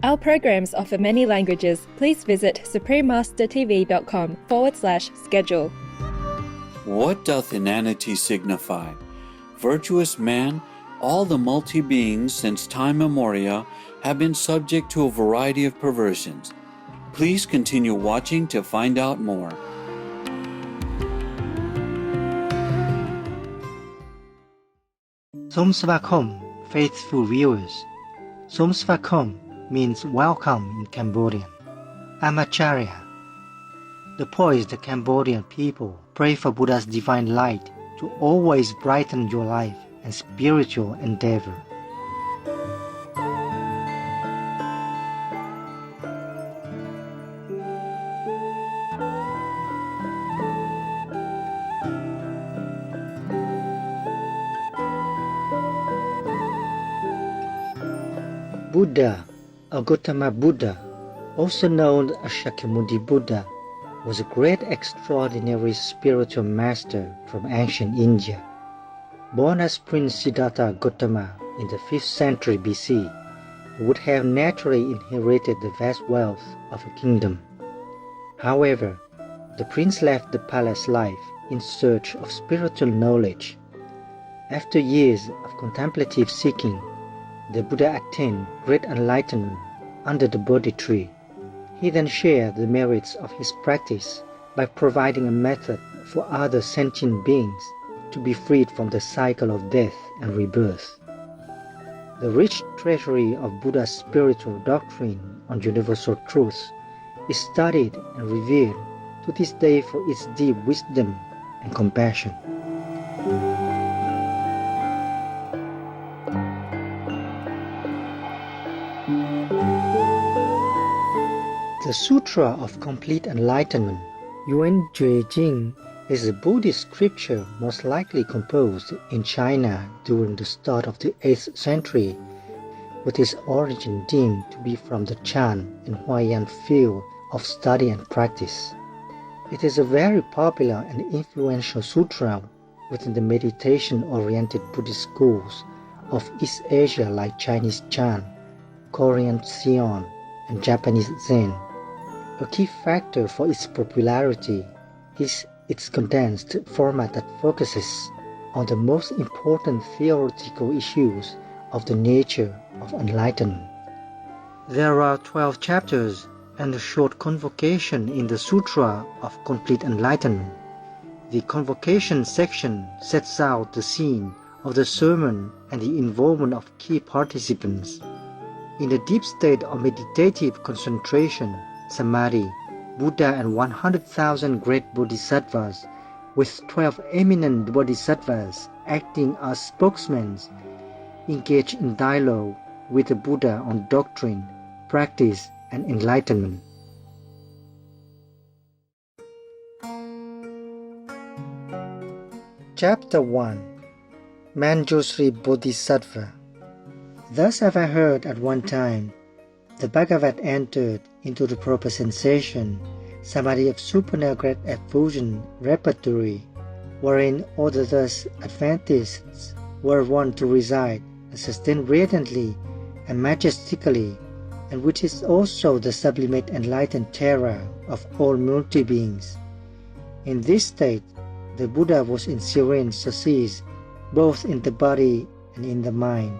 Our programs offer many languages. Please visit suprememastertv.com/schedule. What doth inanity signify? Virtuous man, all the multi-beings since time immemorial have been subject to a variety of perversions. Please continue watching to find out more. Somsvakom, faithful viewers. Somsvakom means welcome in Cambodian. Amacharya. The poised Cambodian people pray for Buddha's divine light to always brighten your life and spiritual endeavor. Buddha, or Gautama Buddha, also known as Shakyamuni Buddha, was a great extraordinary spiritual master from ancient India. Born as Prince Siddhartha Gautama in the 5th century BC, he would have naturally inherited the vast wealth of a kingdom. However, the prince left the palace life in search of spiritual knowledge. After years of contemplative seeking, the Buddha attained great enlightenment under the Bodhi tree. He then shared the merits of his practice by providing a method for other sentient beings to be freed from the cycle of death and rebirth. The rich treasury of Buddha's spiritual doctrine on universal truths is studied and revered to this day for its deep wisdom and compassion. The Sutra of Complete Enlightenment, Yuan Jue Jing, is a Buddhist scripture most likely composed in China during the start of the 8th century, with its origin deemed to be from the Chan and Huayan field of study and practice. It is a very popular and influential sutra within the meditation-oriented Buddhist schools of East Asia like Chinese Chan, Korean Seon, and Japanese Zen. A key factor for its popularity is its condensed format that focuses on the most important theoretical issues of the nature of enlightenment. There are 12 chapters and a short convocation in the Sutra of Complete Enlightenment. The convocation section sets out the scene of the sermon and the involvement of key participants. In the deep state of meditative concentration, Samadhi, Buddha and 100,000 great Bodhisattvas, with 12 eminent Bodhisattvas acting as spokesmen, engage in dialogue with the Buddha on doctrine, practice, and enlightenment. Chapter 1. Manshri Bodhisattva. Thus have I heard at one time, the Bhagavat entered into the proper sensation, samadhi of supernal great effusion repertory, wherein all the thus adventists were wont to reside and sustain radiantly and majestically, and which is also the sublimate enlightened terror of all multi-beings. In this state, the Buddha was in serene surcease, both in the body and in the mind,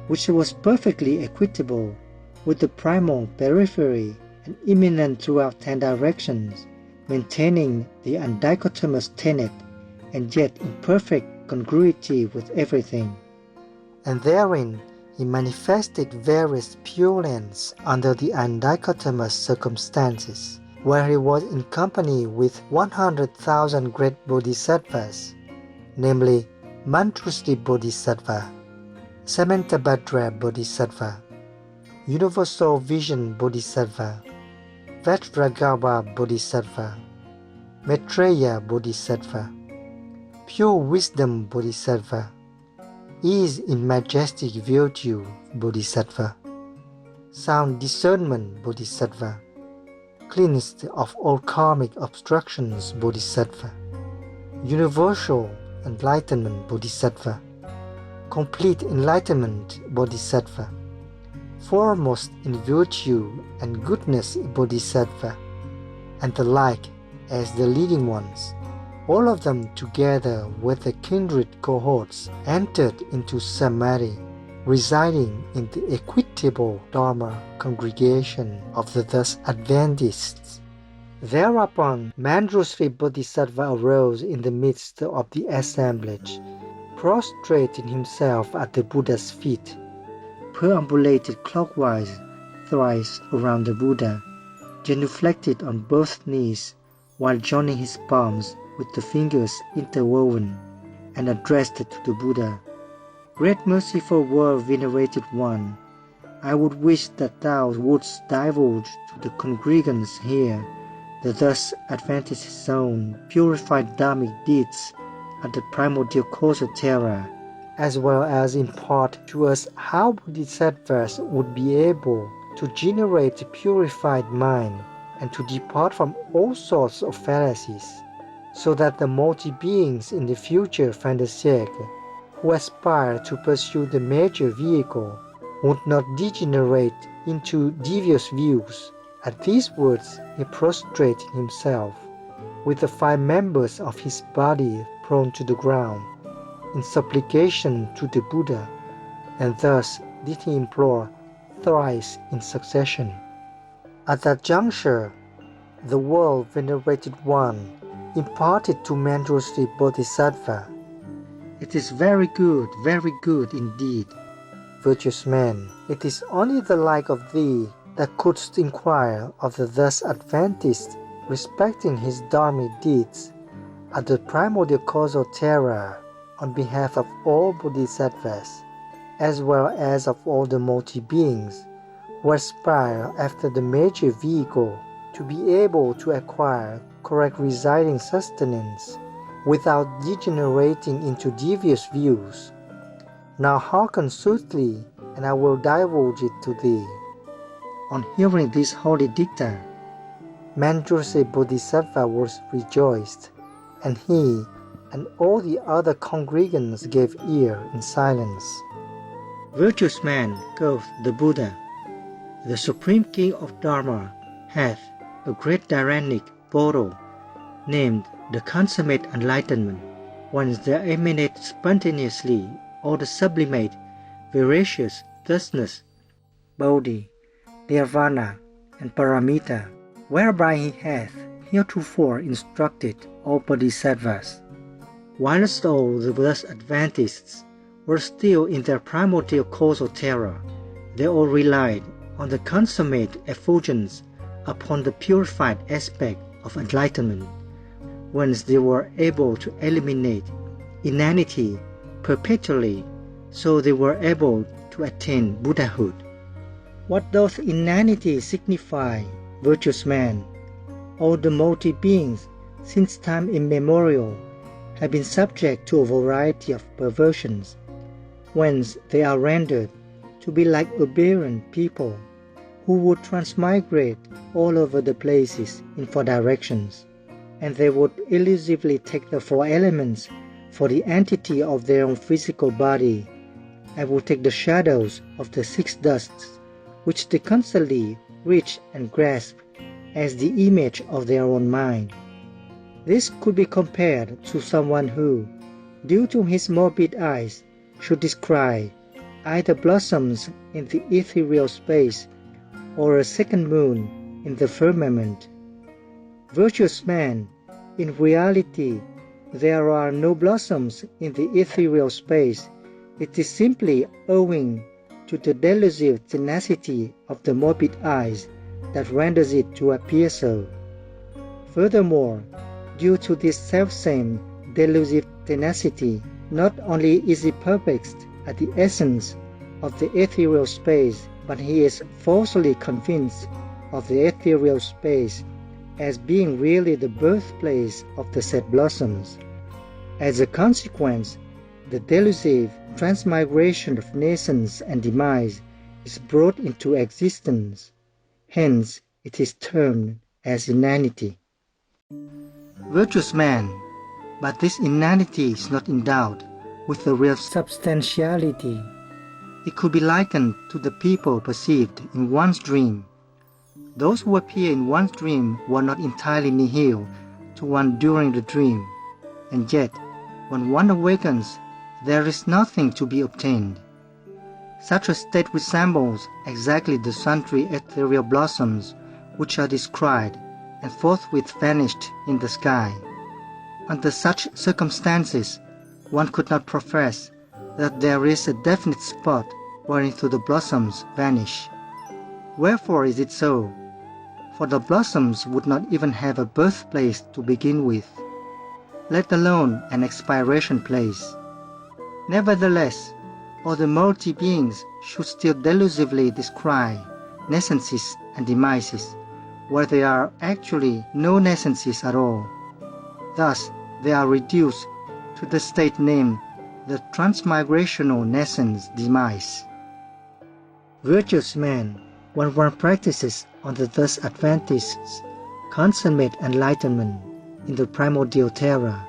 which was perfectly equitable with the primal periphery and immanent throughout 10 directions, maintaining the undichotomous tenet and yet in perfect congruity with everything. And therein he manifested various purulence under the undichotomous circumstances, where he was in company with 100,000 great Bodhisattvas, namely Manshri Bodhisattva, Samantabhadra Bodhisattva, Universal Vision Bodhisattva, Vajragarbha Bodhisattva, Maitreya Bodhisattva, Pure Wisdom Bodhisattva, Ease in Majestic Virtue Bodhisattva, Sound Discernment Bodhisattva, Cleansed of all karmic obstructions Bodhisattva, Universal Enlightenment Bodhisattva, Complete Enlightenment Bodhisattva, foremost in virtue and goodness a Bodhisattva, and the like as the leading ones. All of them together with the kindred cohorts entered into Samadhi, residing in the equitable Dharma congregation of the thus Adventists. Thereupon Manshri Bodhisattva arose in the midst of the assemblage, prostrated himself at the Buddha's feet, perambulated clockwise thrice around the Buddha, genuflected on both knees while joining his palms with the fingers interwoven, and addressed to the Buddha, "Great merciful world venerated one, I would wish that thou wouldst divulge to the congregants here the thus Adventist zone purified dharmic deeds at the primordial cause of terror, as well as impart to us how Bodhisattvas would be able to generate a purified mind and to depart from all sorts of fallacies, so that the multi-beings in the future Fantastic who aspire to pursue the major vehicle would not degenerate into devious views." At these words he prostrated himself, with the 5 members of his body prone to the ground, in supplication to the Buddha, and thus did he implore thrice in succession. At that juncture, the world venerated one imparted to Manshri Bodhisattva, "It is very good indeed. Virtuous man, it is only the like of thee that couldst inquire of the thus Adventist respecting his dharmic deeds at the primordial cause of terror on behalf of all Bodhisattvas, as well as of all the multi-beings who aspire after the major vehicle to be able to acquire correct residing sustenance without degenerating into devious views. Now hearken soothly, and I will divulge it to thee." On hearing this holy dicta, Manshri Bodhisattva was rejoiced, and he and all the other congregants gave ear in silence. "Virtuous man," quoth the Buddha, "the Supreme King of Dharma hath a great tyrannic p1o2, named the consummate enlightenment, whence there emanate spontaneously all the sublimate, veracious thusness, bodhi, nirvana, and paramita, whereby he hath heretofore instructed all Bodhisattvas. Whilst all the thus Adventists were still in their primordial cause of terror, they all relied on the consummate effulgence upon the purified aspect of enlightenment, whence they were able to eliminate inanity perpetually, so they were able to attain Buddhahood. What doth inanity signify, virtuous man? All the multi-beings, since time immemorial, have been subject to a variety of perversions, whence they are rendered to be like aberrant people, who would transmigrate all over the places in 4 directions, and they would elusively take the 4 elements for the entity of their own physical body, and would take the shadows of the 6 dusts, which they constantly reach and grasp as the image of their own mind. This could be compared to someone who, due to his morbid eyes, should descry either blossoms in the ethereal space or a second moon in the firmament. Virtuous man, in reality, there are no blossoms in the ethereal space. It is simply owing to the delusive tenacity of the morbid eyes that renders it to appear so. Furthermore, due to this selfsame delusive tenacity, not only is he perplexed at the essence of the ethereal space, but he is falsely convinced of the ethereal space as being really the birthplace of the said blossoms. As a consequence, the delusive transmigration of nascence and demise is brought into existence. Hence, it is termed as inanity. Virtuous man, but this inanity is not endowed with a real substantiality. It could be likened to the people perceived in one's dream. Those who appear in one's dream were not entirely nihil to one during the dream, and yet, when one awakens, there is nothing to be obtained. Such a state resembles exactly the sundry ethereal blossoms which are descried and forthwith vanished in the sky. Under such circumstances, one could not profess that there is a definite spot whereinto the blossoms vanish. Wherefore is it so? For the blossoms would not even have a birthplace to begin with, let alone an expiration place. Nevertheless, all the multi-beings should still delusively descry nascences and demises, where there are actually no nascences at all. Thus, they are reduced to the state named the transmigrational nascence demise. Virtuous man, when one practices on the thus advantaged consummate enlightenment in the primordial terra,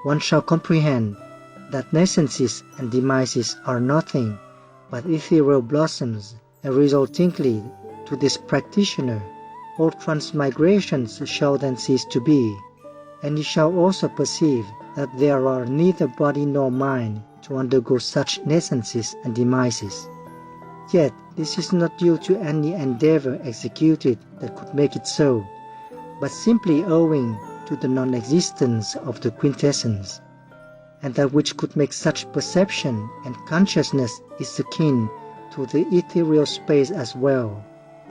one shall comprehend that nascences and demises are nothing but ethereal blossoms, and resultingly to this practitioner all transmigrations shall then cease to be, and he shall also perceive that there are neither body nor mind to undergo such nascences and demises. Yet this is not due to any endeavor executed that could make it so, but simply owing to the non-existence of the quintessence, and that which could make such perception and consciousness is akin to the ethereal space as well,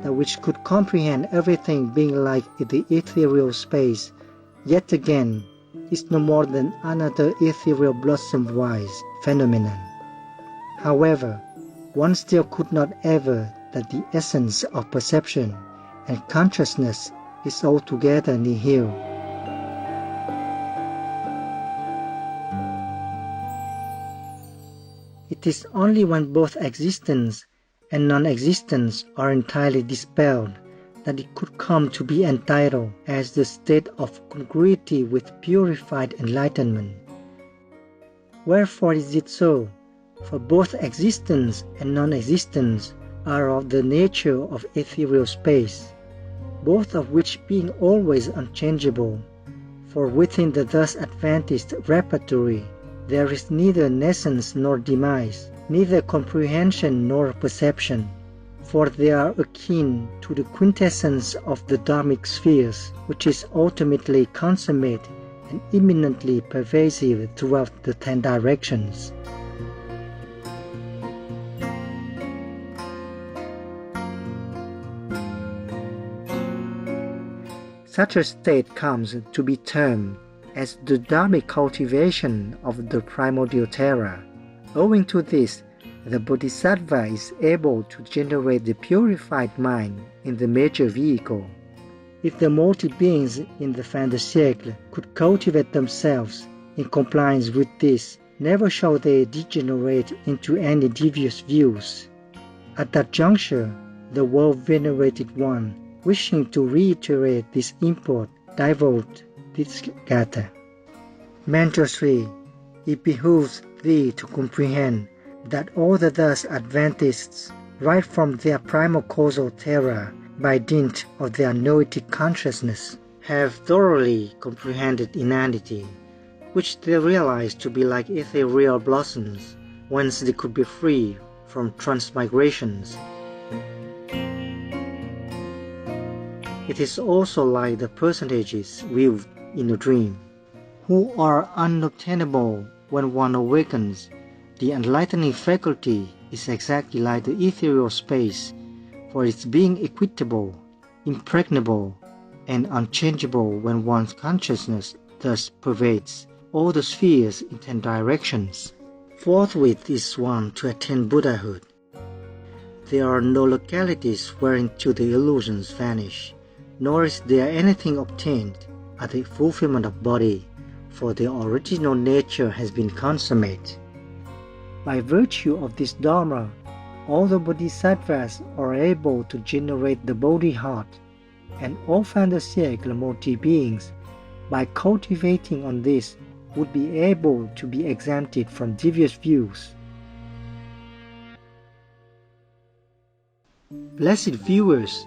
that which could comprehend everything being like the ethereal space, yet again is no more than another ethereal blossom-wise phenomenon. However, one still could not aver that the essence of perception and consciousness is altogether nihil. It is only when both existence and non-existence are entirely dispelled that it could come to be entitled as the state of congruity with purified enlightenment. Wherefore is it so? For both existence and non-existence are of the nature of ethereal space, both of which being always unchangeable. For within the thus advantaged repertory there is neither nascence nor demise, neither comprehension nor perception, for they are akin to the quintessence of the dharmic spheres, which is ultimately consummate and imminently pervasive throughout the 10 directions. Such a state comes to be termed as the dharmic cultivation of the primordial terra. Owing to this, the Bodhisattva is able to generate the purified mind in the major vehicle. If the multi-beings in the fin de siècle could cultivate themselves in compliance with this, never shall they degenerate into any devious views. At that juncture, the world-venerated one, wishing to reiterate this import, divulged this gatha. Manshri, it behooves thee to comprehend that all the thus advantaged, right from their primal causal terra, by dint of their noetic consciousness, have thoroughly comprehended Inanity, which they realize to be like ethereal blossoms, whence they could be free from transmigrations. It is also like the personages viewed in a dream, who are unobtainable when one awakens. The enlightening faculty is exactly like the ethereal space, for its being equitable, impregnable, and unchangeable when one's consciousness thus pervades all the spheres in 10 directions. Forthwith is one to attain Buddhahood. There are no localities whereinto the illusions vanish, nor is there anything obtained at the fulfillment of body, for the original nature has been consummate. By virtue of this Dharma, all the Bodhisattvas are able to generate the Bodhi heart, and all fin de siècle multi-beings, by cultivating on this, would be able to be exempted from devious views. Blessed viewers,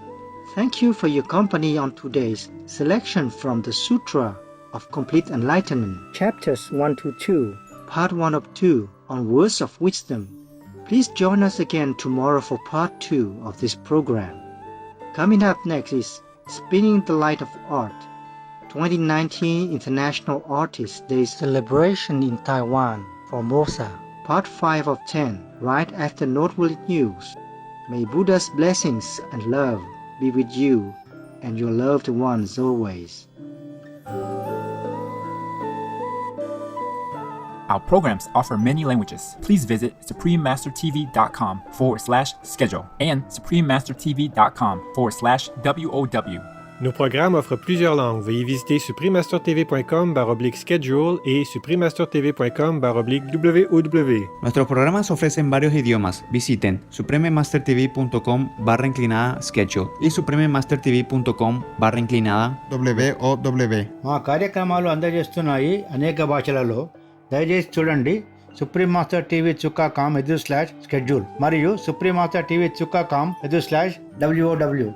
thank you for your company on today's selection from the Sutra of Complete Enlightenment, Chapters 1 to 2, Part 1 of 2 on Words of Wisdom. Please join us again tomorrow for Part 2 of this program. Coming up next is Spinning the Light of Art, 2019 International Artists' Day celebration in Taiwan, Formosa. Part 5 of 10, right after noteworthy news. May Buddha's blessings and love be with you and your loved ones always. Our programs offer many languages. Please visit suprememastertv.com/schedule and suprememastertv.com/WOW. Nos programmes offrent plusieurs langues. Veuillez visiter suprememastertv.com/schedule et suprememastertv.com/WOW. Nuestros programas ofrecen varios idiomas. Visiten suprememastertv.com/schedule y suprememastertv.com/WOW. మా కార్యక్రమాలు అందజేస్తున్నాయి అనేక భాషలలో. దయచేసి చూడండి suprememastertv.com/schedule మరియు suprememastertv.com/WOW.